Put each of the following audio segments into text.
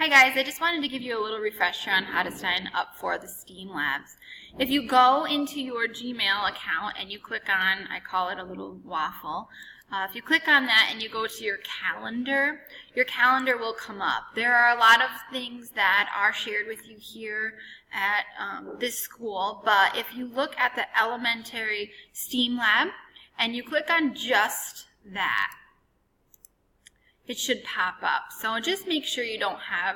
Hi guys, I just wanted to give you a little refresher on how to sign up for the STEAM Labs. If you go into your Gmail account and you click on, I call it a little waffle, if you click on that and you go to your calendar will come up. There are a lot of things that are shared with you here at this school, but if you look at the elementary STEAM Lab and you click on just that, it should pop up. So just make sure you don't have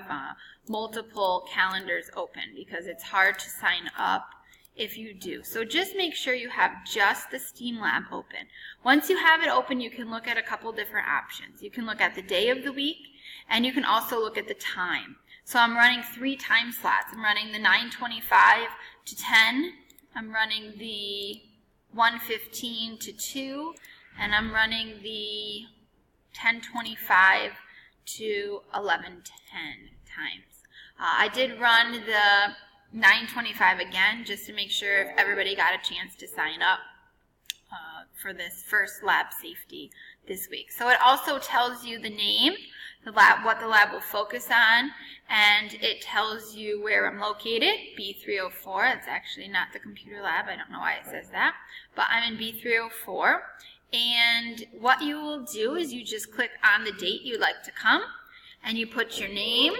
multiple calendars open because it's hard to sign up if you do. So just make sure you have just the STEAM Lab open. Once you have it open, you can look at a couple different options. You can look at the day of the week, and you can also look at the time. So I'm running 3 time slots. I'm running the 9:25 to 10. I'm running the 1:15 to 2, and I'm running the 10:25 to 11:10 times. I did run the 9:25 again just to make sure if everybody got a chance to sign up for this first lab safety this week. So it also tells you the name, the lab, what the lab will focus on, and it tells you where I'm located, B304. It's actually not the computer lab. I don't know why it says that, but I'm in B304. And what you will do is you just click on the date you'd like to come, and you put your name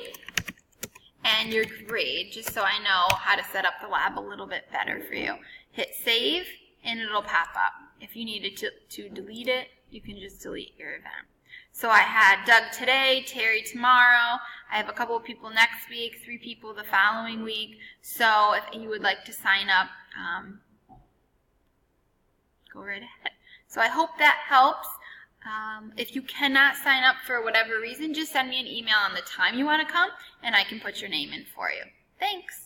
and your grade, just so I know how to set up the lab a little bit better for you. Hit save, and it'll pop up. If you needed to delete it, you can just delete your event. So I had Doug today, Terry tomorrow. I have a couple of people next week, 3 people the following week. So if you would like to sign up, go right ahead. So I hope that helps. If you cannot sign up for whatever reason, just send me an email on the time you want to come, and I can put your name in for you. Thanks.